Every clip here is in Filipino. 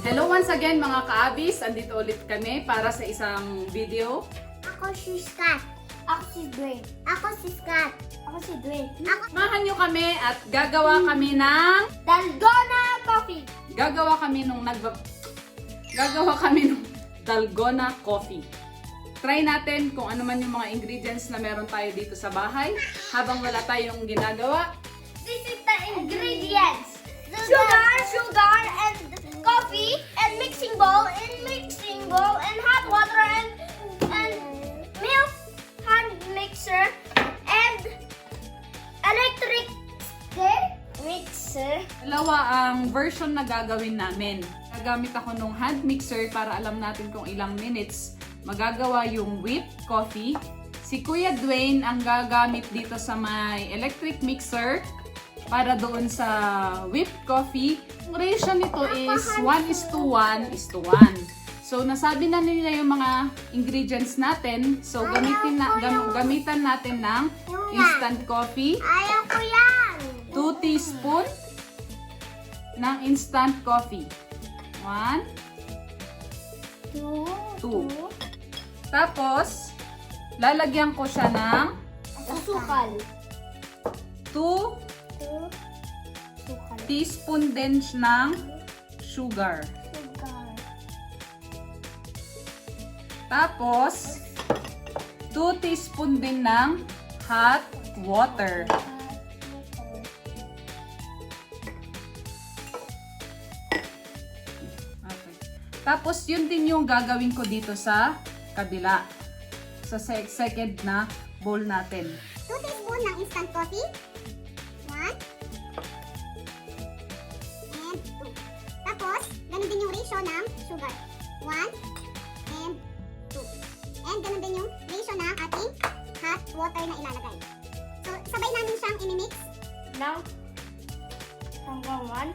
Hello once again mga ka-abis, andito ulit kami para sa isang video. Ako si Scott. Ako si Dwayne. Ako si Scott. Ako si Dwayne. Samahan nyo kami at gagawa kami ng Dalgona Coffee. Gagawa kami ng Dalgona Coffee. Try natin kung ano man yung mga ingredients na meron tayo dito sa bahay habang wala tayong ginagawa. This is the ingredients. Sugar, and coffee, and mixing bowl, and hot water, and milk, hand mixer, and electric mixer. Dalawa ang version na gagawin namin. Gagamit ako ng hand mixer para alam natin kung ilang minutes magagawa yung whipped coffee. Si Kuya Dwayne ang gagamit dito sa may electric mixer para doon sa whipped coffee. Ang ratio nito is 1:1:1. So nasabi na nila yung mga ingredients natin. So gamitan natin ng instant coffee. Ayaw ko yan. 2 teaspoon ng instant coffee. 1, 2. Tapos, lalagyan ko siya ng Asukal. 2 teaspoon din ng sugar. Tapos, 2 teaspoon din ng hot water. Okay. Tapos, yun din yung gagawin ko dito sa kabila. Sa second na bowl natin. 2 teaspoon ng instant coffee. 1 and 2. Tapos, ganun din yung ratio ng sugar. 1 and 2. And ganun din yung ratio ng ating hot water na ilalagay. So, sabay namin siyang imimix. Now, hanggang 1.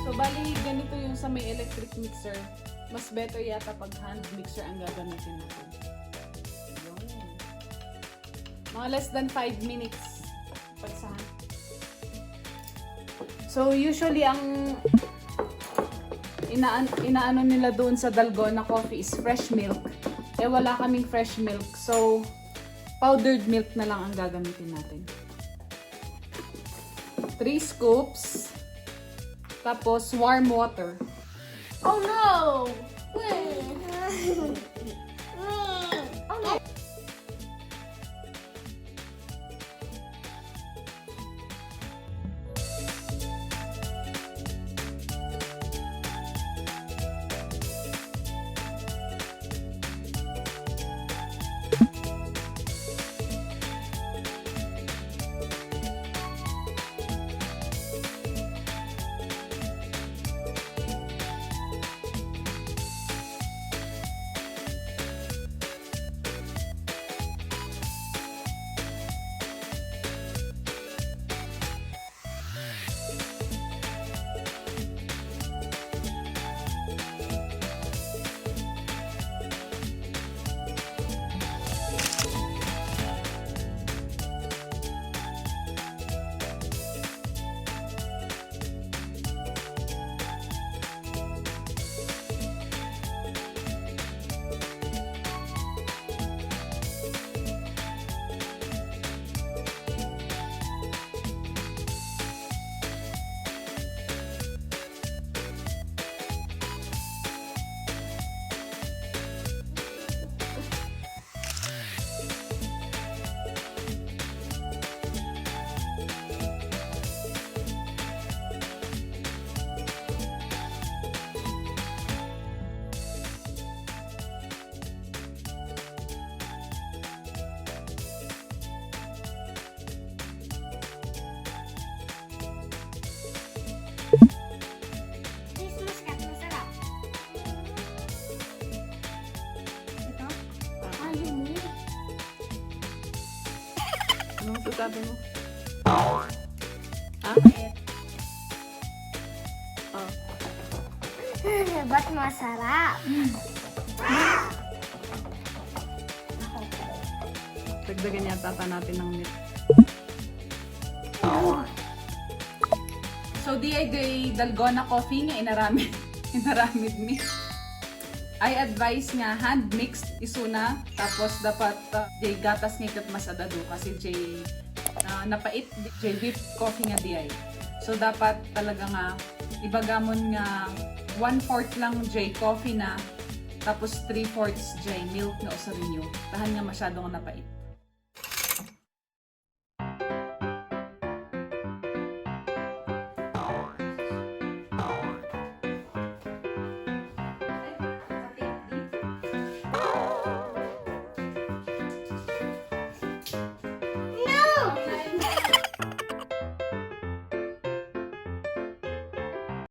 So, bali, ganito yung sa may electric mixer. Mas better yata pag hand mixer ang gagamitin natin. Yun. Mga less than 5 minutes pag sa hand. So, usually ang inaano nila doon sa Dalgona Coffee is fresh milk. Eh, wala kaming fresh milk. So, powdered milk na lang ang gagamitin natin. 3 scoops. Tapos, warm water. Oh no! Wait. Oh no! sabi mo? Ha? Oh. Ba't masarap? Dagdagan yata natin ng milk. So, di ay dalgona coffee nga inaramid mi. I advise nga hand mixed isuna tapos dapat jay gatas nga ikat masadado kasi jay napait jay whipped coffee nga di ay. So, dapat talaga nga ibagamon nga 1/4 lang jay coffee na tapos 3/4 jay milk na usarin nyo. Tahan nga masyadong napait.